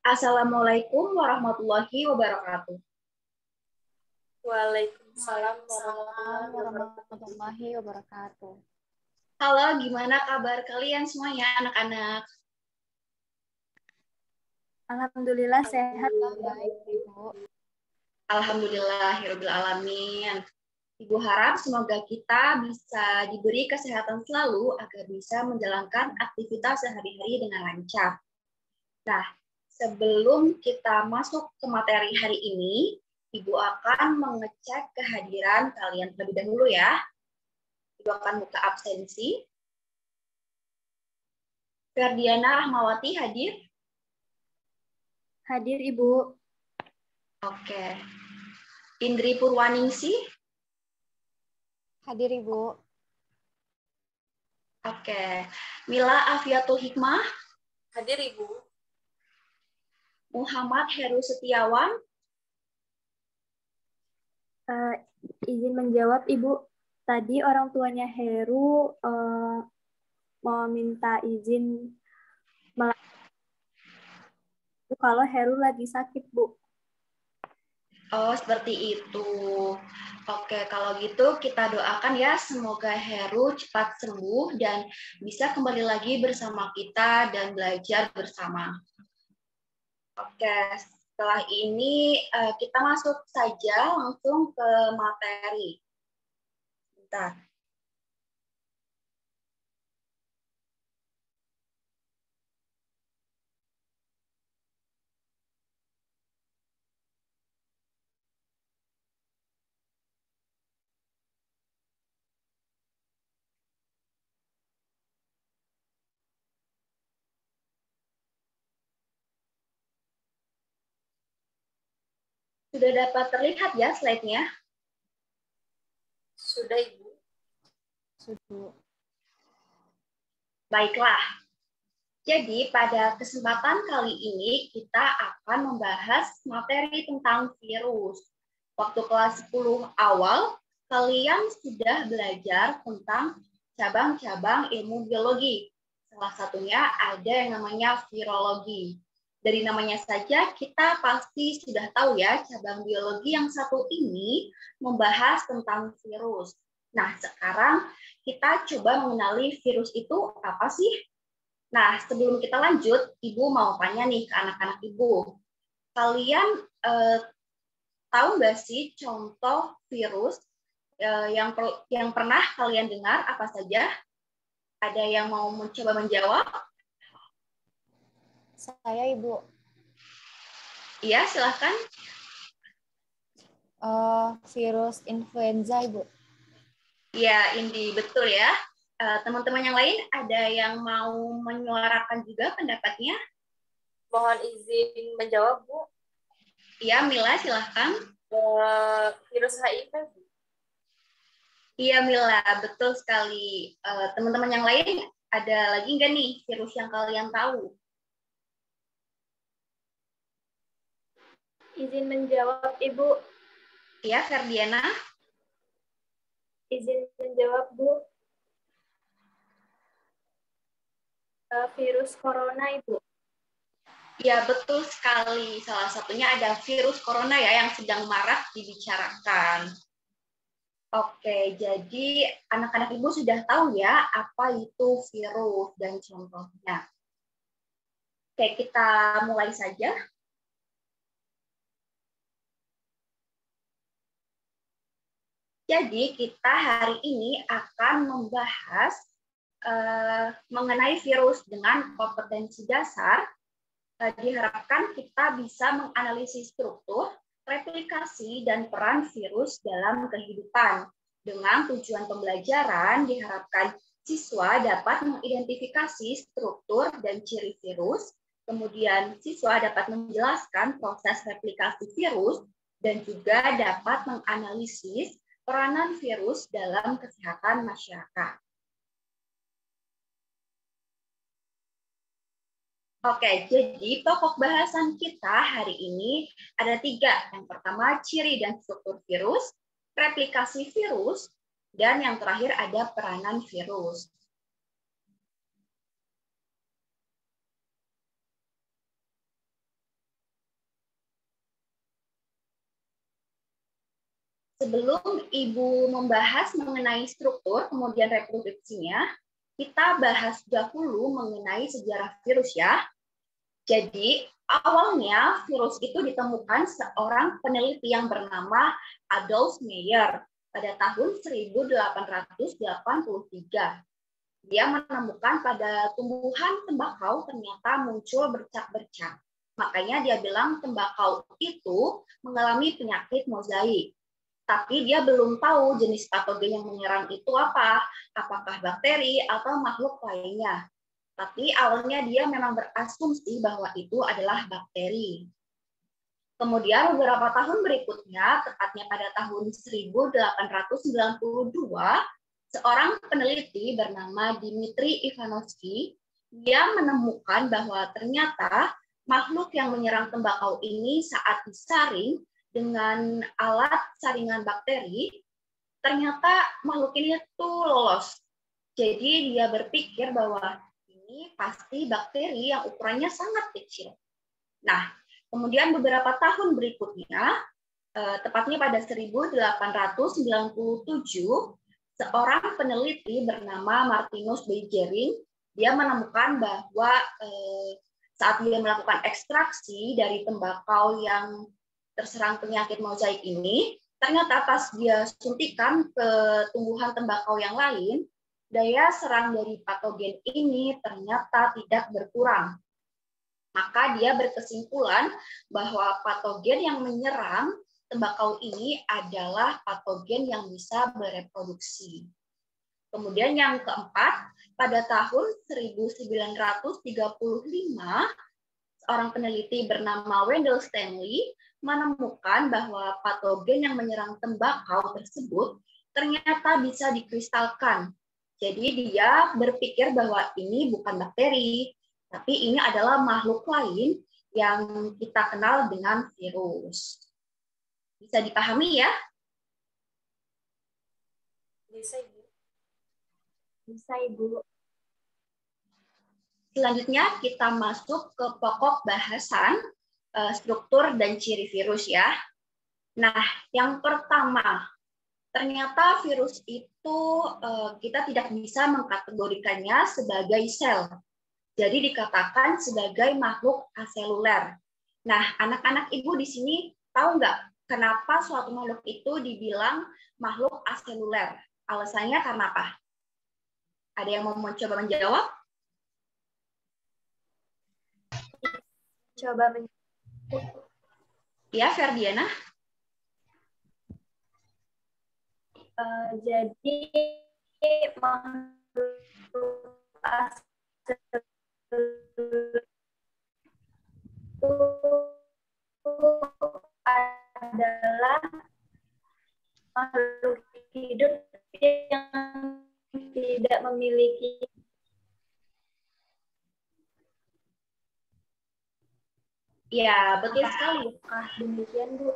Assalamualaikum warahmatullahi wabarakatuh. Waalaikumsalam Waalaikumsalam warahmatullahi wabarakatuh. warahmatullahi wabarakatuh. Halo, gimana kabar kalian semuanya, anak-anak? Alhamdulillah sehat, Alhamdulillah. baik Ibu. Alhamdulillahirabbil alamin. Ibu harap semoga kita bisa diberi kesehatan selalu agar bisa menjalankan aktivitas sehari-hari dengan lancar. Nah, sebelum kita masuk ke materi hari ini, Ibu akan mengecek kehadiran kalian terlebih dahulu ya. Ibu akan buka absensi. Ferdiana Rahmawati hadir? Hadir Ibu. Oke. Indri Purwaningsi? Hadir Ibu. Oke. Mila Afiatul Hikmah? Hadir Ibu. Muhammad Heru Setiawan? Izin menjawab Ibu. Tadi orang tuanya Heru mau minta izin kalau Heru lagi sakit, Bu. Oh, seperti itu. Oke, kalau gitu kita doakan ya semoga Heru cepat sembuh dan bisa kembali lagi bersama kita dan belajar bersama. Oke, setelah ini kita masuk saja langsung ke materi. Bentar. Sudah dapat terlihat ya slide-nya? Sudah Ibu. Sudah. Baiklah. Jadi pada kesempatan kali ini kita akan membahas materi tentang virus. Waktu kelas 10 awal, kalian sudah belajar tentang cabang-cabang ilmu biologi. Salah satunya ada yang namanya virologi. Dari namanya saja kita pasti sudah tahu ya, cabang biologi yang satu ini membahas tentang virus. Nah, sekarang kita coba mengenali virus itu apa sih? Nah, sebelum kita lanjut, Ibu mau tanya nih ke anak-anak Ibu. Kalian tahu nggak sih contoh virus yang pernah kalian dengar apa saja? Ada yang mau mencoba menjawab? Saya Ibu. Iya, silahkan. Virus influenza Ibu. Ya, Indi, betul ya. Teman-teman yang lain ada yang mau menyuarakan juga pendapatnya? Mohon izin menjawab Bu. Iya, Mila, silahkan. Virus HIV Bu. Iya, Mila, betul sekali. Teman-teman yang lain ada lagi nggak nih virus yang kalian tahu? Izin menjawab, Ibu. Iya, Ferdiana. Izin menjawab, Bu. Virus corona, Ibu. Ya, betul sekali. Salah satunya ada virus corona ya yang sedang marak dibicarakan. Oke, jadi anak-anak Ibu sudah tahu ya apa itu virus dan contohnya. Oke, kita mulai saja. Jadi kita hari ini akan membahas mengenai virus dengan kompetensi dasar. Diharapkan kita bisa menganalisis struktur, replikasi, dan peran virus dalam kehidupan. Dengan tujuan pembelajaran, diharapkan siswa dapat mengidentifikasi struktur dan ciri virus, kemudian siswa dapat menjelaskan proses replikasi virus, dan juga dapat menganalisis peranan virus dalam kesehatan masyarakat. Oke, jadi pokok bahasan kita hari ini ada 3. Yang pertama, ciri dan struktur virus, replikasi virus, dan yang terakhir ada peranan virus. Sebelum Ibu membahas mengenai struktur, kemudian reproduksinya, kita bahas dahulu mengenai sejarah virus ya. Jadi, awalnya virus itu ditemukan seorang peneliti yang bernama Adolf Meyer pada tahun 1883. Dia menemukan pada tumbuhan tembakau ternyata muncul bercak-bercak. Makanya dia bilang tembakau itu mengalami penyakit mozaik. Tapi dia belum tahu jenis patogen yang menyerang itu apa, apakah bakteri atau makhluk lainnya. Tapi awalnya dia memang berasumsi bahwa itu adalah bakteri. Kemudian beberapa tahun berikutnya, tepatnya pada tahun 1892, seorang peneliti bernama Dmitri Ivanovsky, dia menemukan bahwa ternyata makhluk yang menyerang tembakau ini saat disaring dengan alat saringan bakteri, ternyata makhluk ini tuh lolos. Jadi dia berpikir bahwa ini pasti bakteri yang ukurannya sangat kecil. Nah, kemudian beberapa tahun berikutnya, tepatnya pada 1897, seorang peneliti bernama Martinus Beijering, dia menemukan bahwa saat dia melakukan ekstraksi dari tembakau yang terserang penyakit mozaik ini, ternyata pas dia suntikan ke tumbuhan tembakau yang lain, daya serang dari patogen ini ternyata tidak berkurang. Maka dia berkesimpulan bahwa patogen yang menyerang tembakau ini adalah patogen yang bisa bereproduksi. Kemudian yang keempat, pada tahun 1935, seorang peneliti bernama Wendell Stanley menemukan bahwa patogen yang menyerang tembakau tersebut ternyata bisa dikristalkan. Jadi dia berpikir bahwa ini bukan bakteri, tapi ini adalah makhluk lain yang kita kenal dengan virus. Bisa dipahami ya? Bisa, Ibu. Bisa, Ibu. Selanjutnya kita masuk ke pokok bahasan struktur dan ciri virus ya. Nah, yang pertama, ternyata virus itu kita tidak bisa mengkategorikannya sebagai sel. Jadi dikatakan sebagai makhluk aseluler. Nah, anak-anak Ibu di sini tahu nggak kenapa suatu makhluk itu dibilang makhluk aseluler? Alasannya karena apa? Ada yang mau mencoba menjawab? Coba Ya, Ferdiana. jadi makhluk itu adalah makhluk hidup yang tidak memiliki. Ya, betul sekali. Demikian, Bu.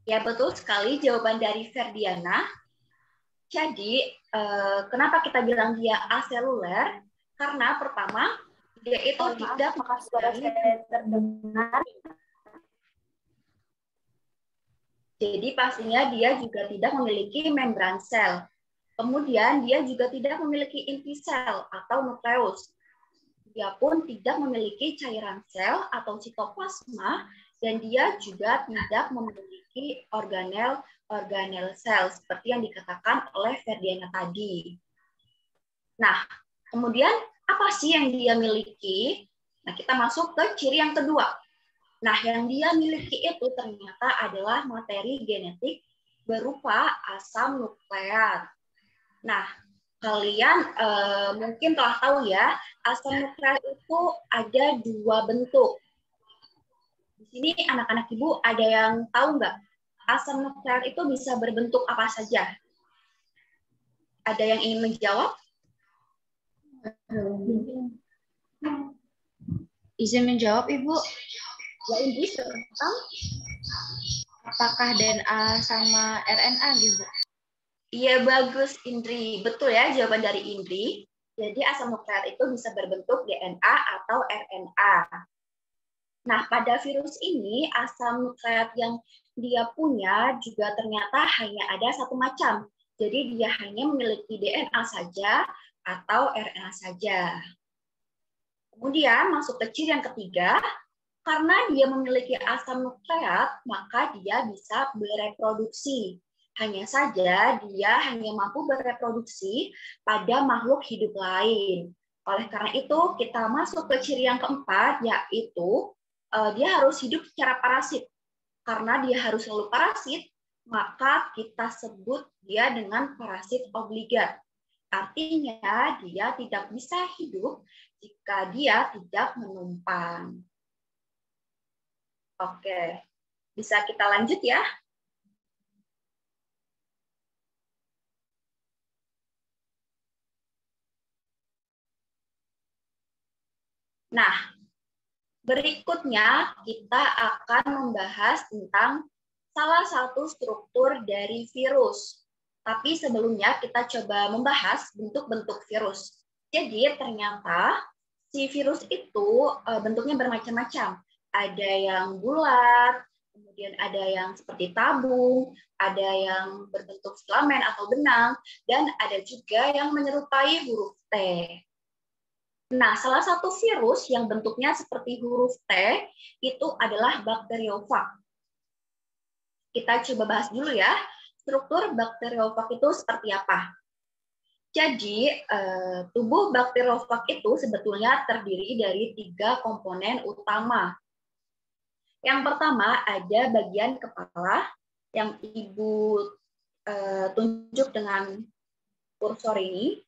Ya, betul sekali jawaban dari Ferdiana. Jadi, kenapa kita bilang dia aseluler? Karena pertama, dia itu tidak Apakah suara saya terdengar? Jadi pastinya dia juga tidak memiliki membran sel. Kemudian dia juga tidak memiliki inti sel atau nukleus. Dia pun tidak memiliki cairan sel atau sitoplasma, dan dia juga tidak memiliki organel sel seperti yang dikatakan oleh Ferdiana tadi. Nah, kemudian apa sih yang dia miliki? Nah, kita masuk ke ciri yang kedua. Nah, yang dia miliki itu ternyata adalah materi genetik berupa asam nukleat. Nah, kalian mungkin telah tahu ya, asam nukleat itu ada dua bentuk. Di sini anak-anak Ibu ada yang tahu nggak? Asam nukleat itu bisa berbentuk apa saja? Ada yang ingin menjawab? Izin menjawab, Ibu. Ya, Indri, tentang Apakah DNA sama RNA, Ibu? iya, bagus, Indri. Betul ya jawaban dari Indri. Jadi asam nukleat itu bisa berbentuk DNA atau RNA. Nah, pada virus ini asam nukleat yang dia punya juga ternyata hanya ada satu macam. Jadi dia hanya memiliki DNA saja atau RNA saja. Kemudian masuk ke ciri yang ketiga, karena dia memiliki asam nukleat, maka dia bisa bereproduksi. Hanya saja dia hanya mampu bereproduksi pada makhluk hidup lain. Oleh karena itu, kita masuk ke ciri yang keempat, yaitu dia harus hidup secara parasit. Karena dia harus selalu parasit, maka kita sebut dia dengan parasit obligat. Artinya dia tidak bisa hidup jika dia tidak menumpang. Oke, bisa kita lanjut ya. Nah, berikutnya kita akan membahas tentang salah satu struktur dari virus. Tapi sebelumnya kita coba membahas bentuk-bentuk virus. Jadi ternyata si virus itu bentuknya bermacam-macam. Ada yang bulat, kemudian ada yang seperti tabung, ada yang berbentuk filamen atau benang, dan ada juga yang menyerupai huruf T. Nah, salah satu virus yang bentuknya seperti huruf T itu adalah bakteriofag. Kita coba bahas dulu ya, struktur bakteriofag itu seperti apa. Jadi, tubuh bakteriofag itu sebetulnya terdiri dari 3 komponen utama. Yang pertama ada bagian kepala yang Ibu tunjuk dengan kursor ini.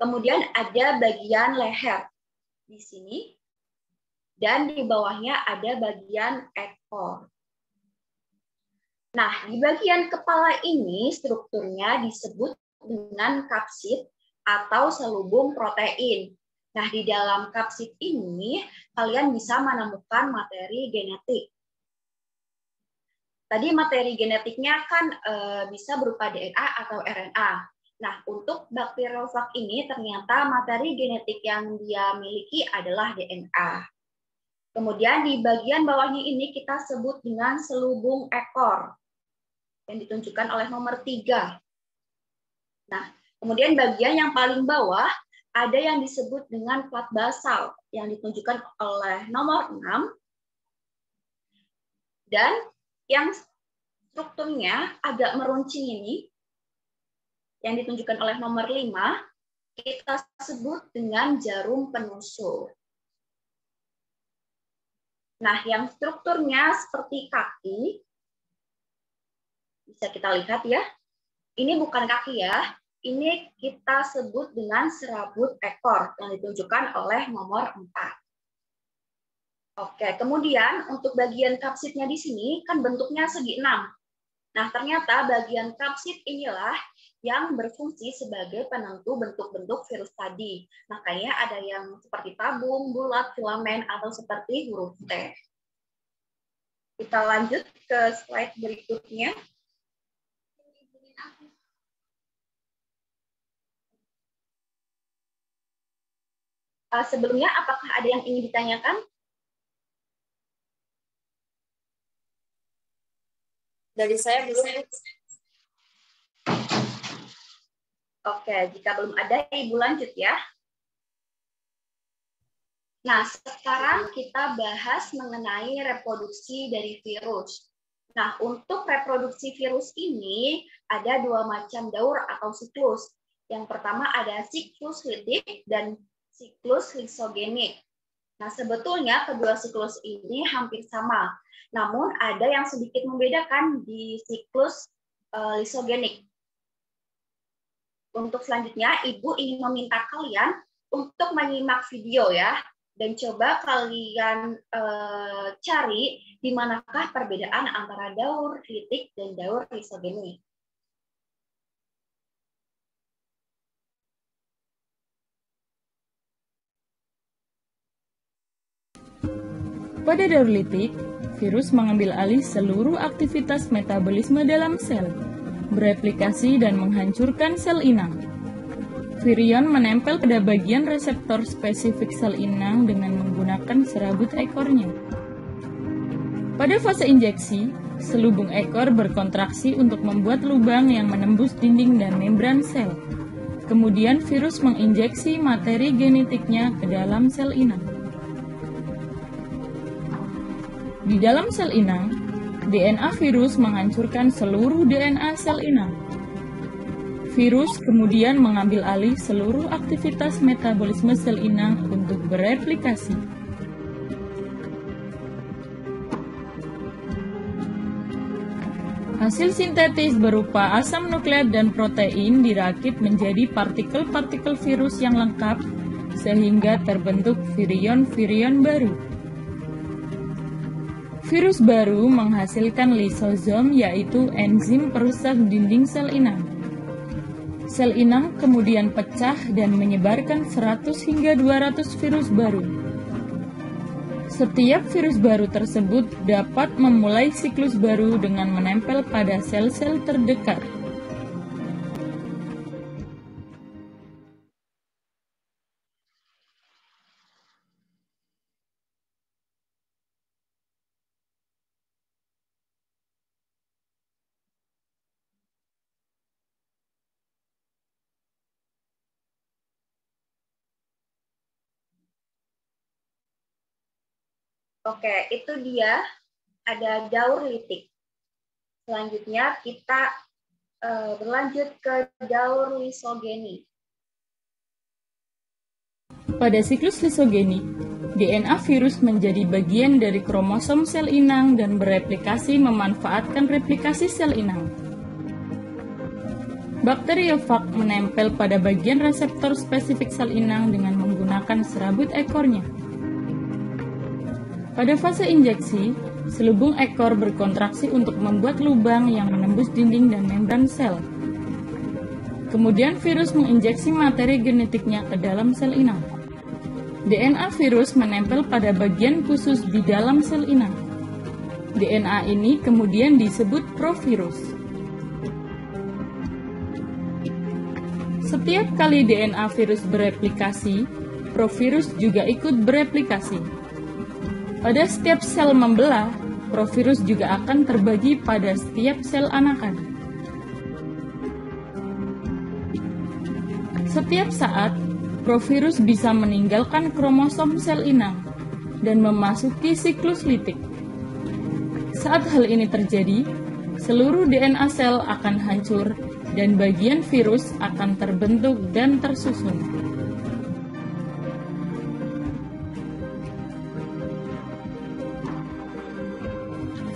Kemudian ada bagian leher di sini, dan di bawahnya ada bagian ekor. Nah, di bagian kepala ini strukturnya disebut dengan kapsid atau selubung protein. Nah, di dalam kapsid ini kalian bisa menemukan materi genetik. Tadi materi genetiknya kan bisa berupa DNA atau RNA. Nah, untuk bakteriofag ini ternyata materi genetik yang dia miliki adalah DNA. Kemudian di bagian bawahnya ini kita sebut dengan selubung ekor yang ditunjukkan oleh nomor 3. Nah, kemudian bagian yang paling bawah ada yang disebut dengan plat basal yang ditunjukkan oleh nomor 6. Dan yang strukturnya agak meruncing ini yang ditunjukkan oleh nomor 5, kita sebut dengan jarum penusuk. Nah, yang strukturnya seperti kaki, bisa kita lihat ya. Ini bukan kaki ya, ini kita sebut dengan serabut ekor yang ditunjukkan oleh nomor 4. Oke, kemudian untuk bagian kapsidnya di sini kan bentuknya segi 6. Nah, ternyata bagian kapsid inilah yang berfungsi sebagai penentu bentuk-bentuk virus tadi. Makanya ada yang seperti tabung, bulat, filamen, atau seperti huruf T. Kita lanjut ke slide berikutnya. Sebelumnya, apakah ada yang ingin ditanyakan? Dari saya belum. Oke, jika belum ada, Ibu lanjut ya. Nah, sekarang kita bahas mengenai reproduksi dari virus. Nah, untuk reproduksi virus ini ada 2 macam daur atau siklus. Yang pertama ada siklus litik dan siklus lisogenik. Nah, sebetulnya kedua siklus ini hampir sama. Namun ada yang sedikit membedakan di siklus lisogenik. Untuk selanjutnya, Ibu ingin meminta kalian untuk menyimak video ya, dan coba kalian cari di manakah perbedaan antara daur litik dan daur lisogenik. Pada daur litik, virus mengambil alih seluruh aktivitas metabolisme dalam sel, bereplikasi dan menghancurkan sel inang. virion menempel pada bagian reseptor spesifik sel inang dengan menggunakan serabut ekornya. Pada fase injeksi, selubung ekor berkontraksi untuk membuat lubang yang menembus dinding dan membran sel. Kemudian virus menginjeksi materi genetiknya ke dalam sel inang. Di dalam sel inang, DNA virus menghancurkan seluruh DNA sel inang. Virus kemudian mengambil alih seluruh aktivitas metabolisme sel inang untuk bereplikasi. Hasil sintetis berupa asam nukleat dan protein dirakit menjadi partikel-partikel virus yang lengkap sehingga terbentuk virion-virion baru. Virus baru menghasilkan lisosom, yaitu enzim perusak dinding sel inang. Sel inang kemudian pecah dan menyebarkan 100 hingga 200 virus baru. Setiap virus baru tersebut dapat memulai siklus baru dengan menempel pada sel-sel terdekat. Oke, itu dia ada daur litik. Selanjutnya kita berlanjut ke daur lisogeni. Pada siklus lisogenik, DNA virus menjadi bagian dari kromosom sel inang dan bereplikasi memanfaatkan replikasi sel inang. Bakteriofag menempel pada bagian reseptor spesifik sel inang dengan menggunakan serabut ekornya. Pada fase injeksi, selubung ekor berkontraksi untuk membuat lubang yang menembus dinding dan membran sel. Kemudian virus menginjeksi materi genetiknya ke dalam sel inang. DNA virus menempel pada bagian khusus di dalam sel inang. DNA ini kemudian disebut provirus. Setiap kali DNA virus bereplikasi, provirus juga ikut bereplikasi. Pada setiap sel membelah, provirus juga akan terbagi pada setiap sel anakan. Setiap saat, provirus bisa meninggalkan kromosom sel inang dan memasuki siklus litik. Saat hal ini terjadi, seluruh DNA sel akan hancur dan bagian virus akan terbentuk dan tersusun.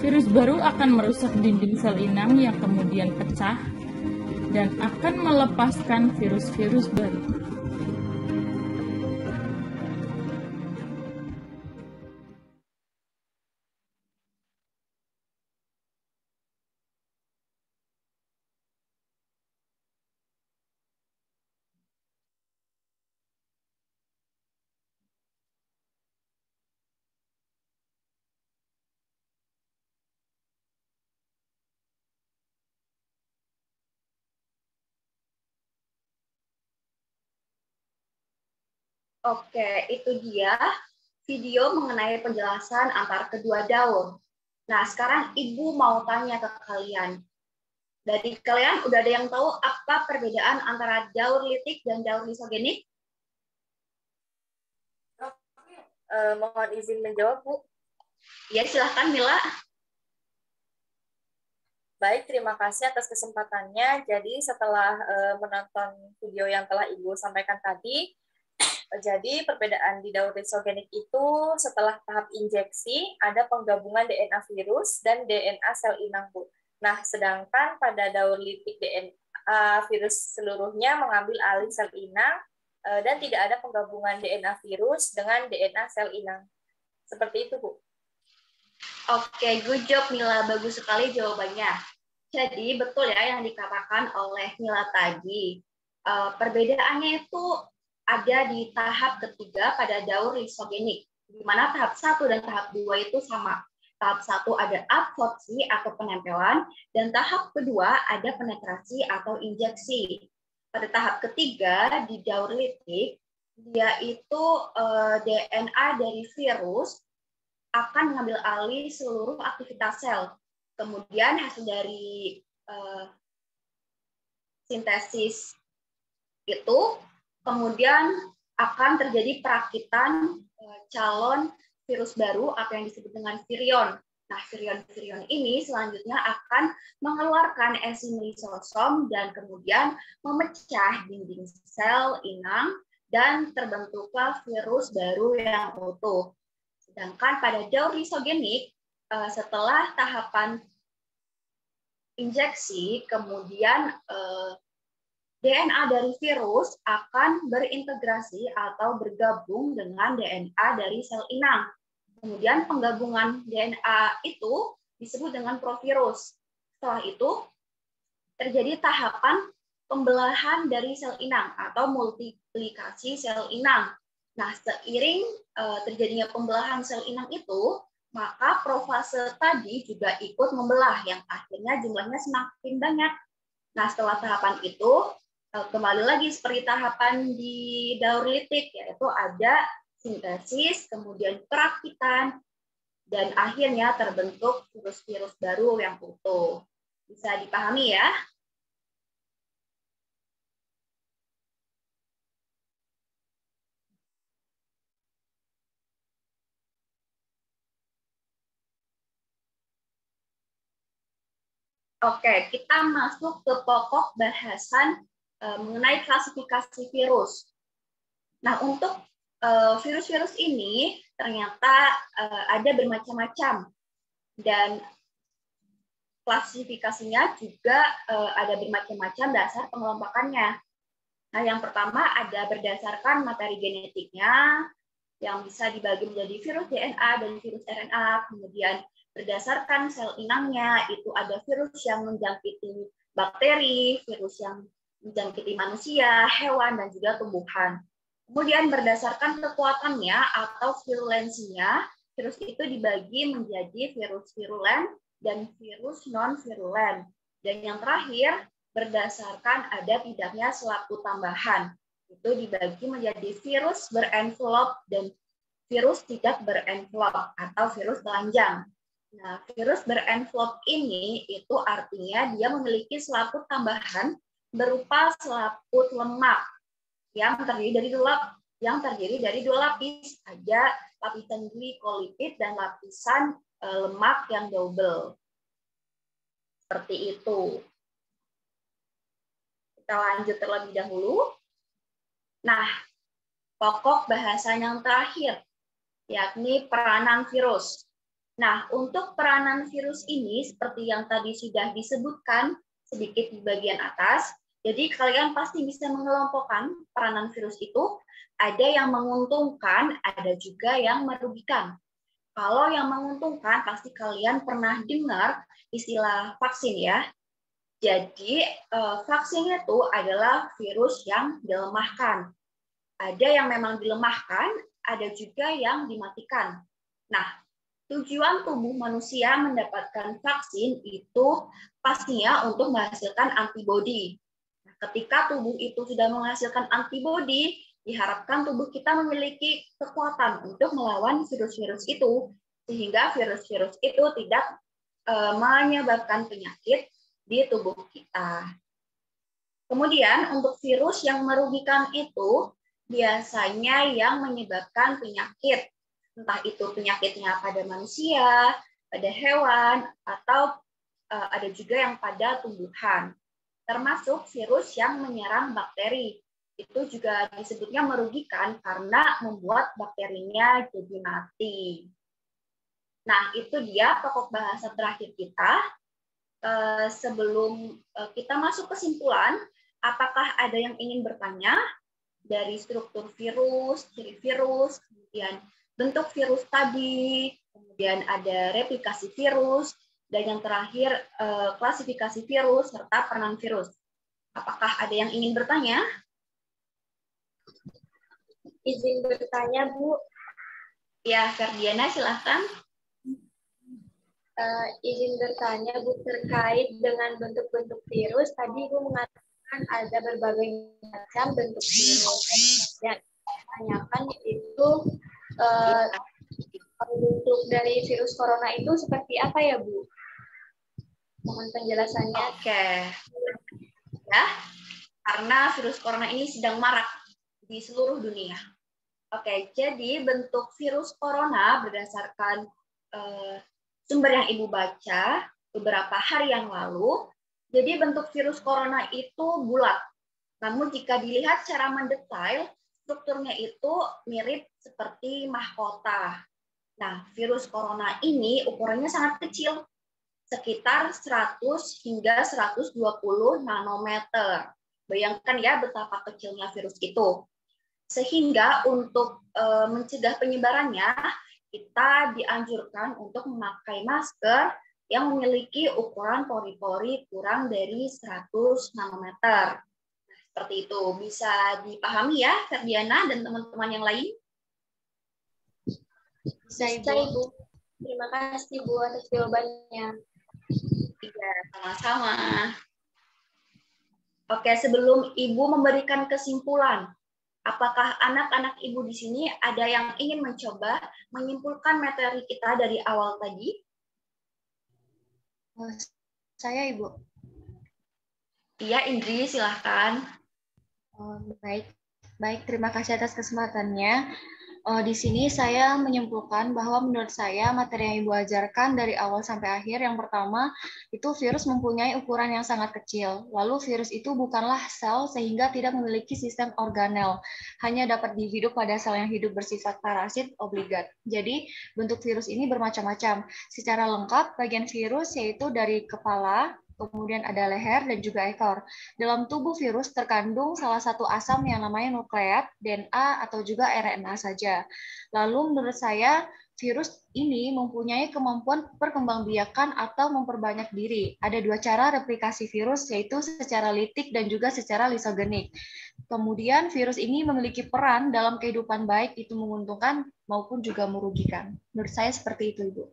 Virus baru akan merusak dinding sel inang yang kemudian pecah dan akan melepaskan virus-virus baru. Oke, itu dia video mengenai penjelasan antar kedua daur. Nah, sekarang Ibu mau tanya ke kalian. Dari kalian udah ada yang tahu apa perbedaan antara daur litik dan daur lisogenik? Mohon izin menjawab, Bu. Ya, silahkan Mila. Baik, terima kasih atas kesempatannya. Jadi setelah menonton video yang telah Ibu sampaikan tadi, jadi perbedaan di daur lisogenik itu setelah tahap injeksi ada penggabungan DNA virus dan DNA sel inang, Bu. Nah, sedangkan pada daur litik DNA virus seluruhnya mengambil alih sel inang dan tidak ada penggabungan DNA virus dengan DNA sel inang. Seperti itu, Bu. Oke, good job Mila. Bagus sekali jawabannya. Jadi betul ya yang dikatakan oleh Mila tadi. Perbedaannya itu ada di tahap ketiga pada daur lisogenik, di mana tahap 1 dan tahap 2 itu sama. Tahap 1 ada absorpsi atau penempelan, dan tahap kedua ada penetrasi atau injeksi. pada tahap ketiga di daur litik, dia itu DNA dari virus akan mengambil alih seluruh aktivitas sel. Kemudian hasil dari sintesis itu kemudian akan terjadi perakitan calon virus baru atau yang disebut dengan virion. Nah, virion-virion ini selanjutnya akan mengeluarkan enzim lisosom dan kemudian memecah dinding sel inang dan terbentuklah virus baru yang utuh. Sedangkan pada daur lisogenik, setelah tahapan injeksi, kemudian DNA dari virus akan berintegrasi atau bergabung dengan DNA dari sel inang. Kemudian penggabungan DNA itu disebut dengan provirus. Setelah itu terjadi tahapan pembelahan dari sel inang atau multiplikasi sel inang. Nah, seiring terjadinya pembelahan sel inang itu, maka profase tadi juga ikut membelah yang akhirnya jumlahnya semakin banyak. Nah, setelah tahapan itu kembali lagi seperti tahapan di daur litik, yaitu ada sintesis, kemudian perakitan, dan akhirnya terbentuk virus-virus baru yang utuh. Bisa dipahami ya? Oke, kita masuk ke pokok bahasan mengenai klasifikasi virus. Nah, untuk virus-virus ini ternyata ada bermacam-macam dan klasifikasinya juga ada bermacam-macam dasar pengelompokannya. Nah, yang pertama ada berdasarkan materi genetiknya yang bisa dibagi menjadi virus DNA dan virus RNA, kemudian berdasarkan sel inangnya, itu ada virus yang menjangkiti bakteri, virus yang menjangkiti manusia, hewan, dan juga tumbuhan. Kemudian berdasarkan kekuatannya atau virulensinya, virus itu dibagi menjadi virus virulen dan virus non-virulen. Dan yang terakhir, berdasarkan ada tidaknya selaku tambahan, itu dibagi menjadi virus berenvelop dan virus tidak berenvelop atau virus telanjang. Nah, virus berenvelop ini itu artinya dia memiliki selaput tambahan berupa selaput lemak yang terdiri dari dua lapis, ada lapisan glikolipid dan lapisan lemak yang double. Seperti itu. Kita lanjut terlebih dahulu. Nah, pokok bahasan yang terakhir, yakni peranan virus. Nah, untuk peranan virus ini, seperti yang tadi sudah disebutkan sedikit di bagian atas, jadi kalian pasti bisa mengelompokkan peranan virus itu, ada yang menguntungkan, ada juga yang merugikan. Kalau yang menguntungkan, pasti kalian pernah dengar istilah vaksin ya. Jadi, vaksin itu adalah virus yang dilemahkan. Ada yang memang dilemahkan, ada juga yang dimatikan. Nah, tujuan tubuh manusia mendapatkan vaksin itu pastinya untuk menghasilkan antibodi. Nah, ketika tubuh itu sudah menghasilkan antibodi, diharapkan tubuh kita memiliki kekuatan untuk melawan virus-virus itu, sehingga virus-virus itu tidak menyebabkan penyakit di tubuh kita. Kemudian untuk virus yang merugikan itu biasanya yang menyebabkan penyakit, entah itu penyakitnya pada manusia, pada hewan, atau ada juga yang pada tumbuhan. Termasuk virus yang menyerang bakteri. Itu juga disebutnya merugikan karena membuat bakterinya jadi mati. Nah, itu dia pokok bahasa terakhir kita. Sebelum kita masuk kesimpulan, apakah ada yang ingin bertanya dari struktur virus, ciri virus, kemudian bentuk virus tadi, kemudian ada replikasi virus, dan yang terakhir klasifikasi virus serta peranan virus. Apakah ada yang ingin bertanya? Izin bertanya, Bu. Ya, Ferdiana, silahkan. Izin bertanya, Bu, terkait dengan bentuk-bentuk virus. Tadi Ibu mengatakan kan ada berbagai macam bentuk virus. Yang ditanyakan itu bentuk dari virus corona itu seperti apa ya, Bu? Mohon penjelasannya. Oke. Ya, karena virus corona ini sedang marak di seluruh dunia. Oke, jadi bentuk virus corona berdasarkan sumber yang Ibu baca beberapa hari yang lalu, jadi bentuk virus corona itu bulat. Namun jika dilihat secara mendetail, strukturnya itu mirip seperti mahkota. Nah, virus corona ini ukurannya sangat kecil, sekitar 100 hingga 120 nanometer. Bayangkan ya betapa kecilnya virus itu. Sehingga untuk mencegah penyebarannya, kita dianjurkan untuk memakai masker yang memiliki ukuran pori-pori kurang dari 100 nanometer. Nah, seperti itu. Bisa dipahami ya, Ferdiana dan teman-teman yang lain? Bisa, Ibu. Terima kasih, Bu, atas jawabannya. Iya, sama-sama. Oke, sebelum Ibu memberikan kesimpulan, apakah anak-anak Ibu di sini ada yang ingin mencoba menyimpulkan materi kita dari awal tadi? Saya, Ibu. Iya, Indri, silahkan. Baik, terima kasih atas kesempatannya. Di sini saya menyimpulkan bahwa menurut saya materi yang Ibu ajarkan dari awal sampai akhir, yang pertama itu virus mempunyai ukuran yang sangat kecil. Lalu virus itu bukanlah sel sehingga tidak memiliki sistem organel, hanya dapat dihidup pada sel yang hidup bersifat parasit obligat. Jadi bentuk virus ini bermacam-macam. Secara lengkap bagian virus yaitu dari kepala, kemudian ada leher dan juga ekor. Dalam tubuh virus terkandung salah satu asam yang namanya nukleat, DNA, atau juga RNA saja. Lalu menurut saya, virus ini mempunyai kemampuan perkembangbiakan atau memperbanyak diri. Ada dua cara replikasi virus, yaitu secara litik dan juga secara lisogenik. Kemudian virus ini memiliki peran dalam kehidupan baik itu menguntungkan maupun juga merugikan. Menurut saya seperti itu, Ibu.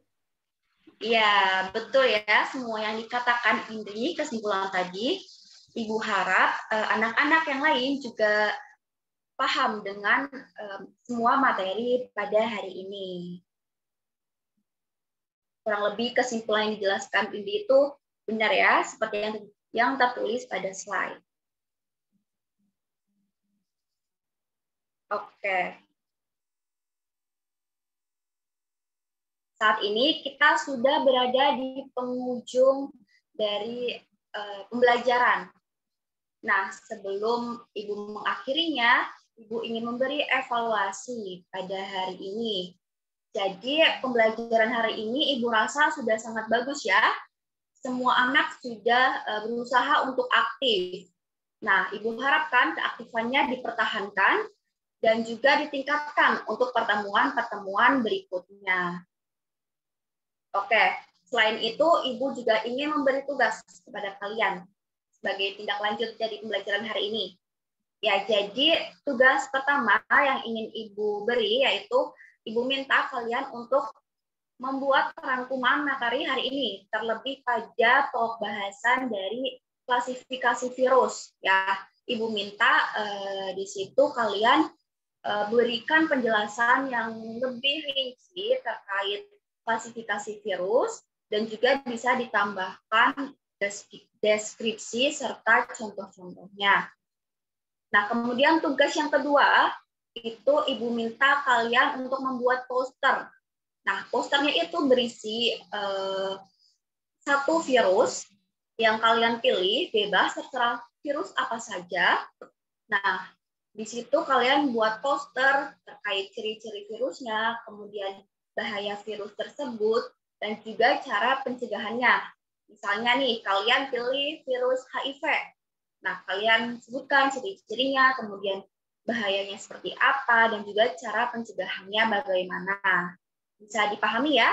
Iya, betul ya. Semua yang dikatakan Indri, kesimpulan tadi, Ibu harap anak-anak yang lain juga paham dengan semua materi pada hari ini. Kurang lebih kesimpulan yang dijelaskan Indri itu benar ya, seperti yang tertulis pada slide. Oke. Saat ini kita sudah berada di penghujung dari pembelajaran. Nah, sebelum Ibu mengakhirinya, Ibu ingin memberi evaluasi pada hari ini. Jadi, pembelajaran hari ini Ibu rasa sudah sangat bagus ya. Semua anak sudah berusaha untuk aktif. Nah, Ibu harapkan keaktifannya dipertahankan dan juga ditingkatkan untuk pertemuan-pertemuan berikutnya. Oke, selain itu Ibu juga ingin memberi tugas kepada kalian sebagai tindak lanjut dari pembelajaran hari ini. Ya, jadi tugas pertama yang ingin Ibu beri yaitu Ibu minta kalian untuk membuat rangkuman materi hari ini, terlebih pada pokok bahasan dari klasifikasi virus. Ya, Ibu minta di situ kalian berikan penjelasan yang lebih rinci terkait klasifikasi virus, dan juga bisa ditambahkan deskripsi serta contoh-contohnya. Nah, kemudian tugas yang kedua, itu Ibu minta kalian untuk membuat poster. Nah, posternya itu berisi satu virus yang kalian pilih, bebas terserah virus apa saja. Nah, di situ kalian buat poster terkait ciri-ciri virusnya, kemudian bahaya virus tersebut, dan juga cara pencegahannya. Misalnya nih, kalian pilih virus HIV. Nah, kalian sebutkan ciri-cirinya, kemudian bahayanya seperti apa, dan juga cara pencegahannya bagaimana. Bisa dipahami ya?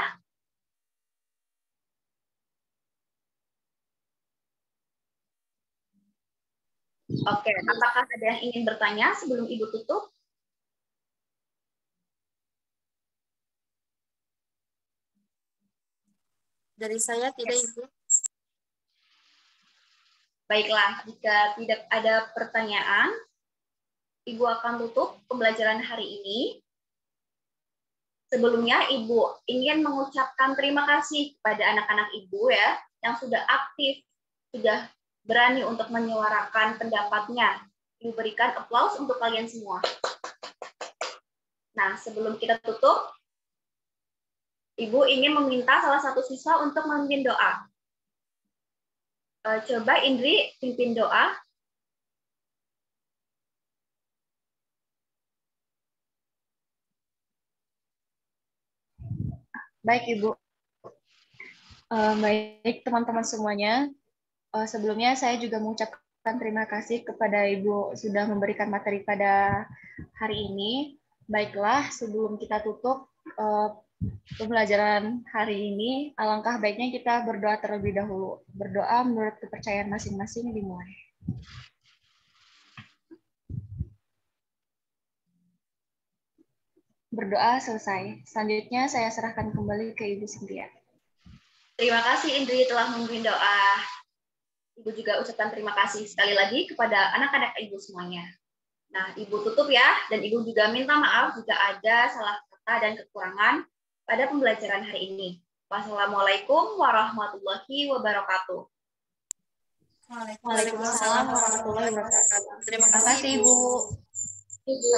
Oke, apakah ada yang ingin bertanya sebelum Ibu tutup? Dari saya tidak, Ibu. Baiklah, jika tidak ada pertanyaan, Ibu akan tutup pembelajaran hari ini. Sebelumnya, Ibu ingin mengucapkan terima kasih kepada anak-anak Ibu ya, yang sudah aktif, sudah berani untuk menyuarakan pendapatnya. Ibu berikan aplaus untuk kalian semua. Nah, sebelum kita tutup, Ibu ingin meminta salah satu siswa untuk memimpin doa. Coba Indri pimpin doa. Baik, Ibu. Baik, teman-teman semuanya. Sebelumnya saya juga mengucapkan terima kasih kepada Ibu sudah memberikan materi pada hari ini. Baiklah, sebelum kita tutup pembelajaran hari ini, alangkah baiknya kita berdoa terlebih dahulu. Berdoa menurut kepercayaan masing-masing dimulai. Berdoa selesai. Selanjutnya saya serahkan kembali ke Ibu Cynthia. Terima kasih Indri telah memimpin doa. Ibu juga ucapkan terima kasih sekali lagi kepada anak-anak Ibu semuanya. Nah, Ibu tutup ya, dan Ibu juga minta maaf jika ada salah kata dan kekurangan pada pembelajaran hari ini. Wassalamualaikum warahmatullahi wabarakatuh. Waalaikumsalam warahmatullahi wabarakatuh. Terima Terima kasih, Ibu. Ibu.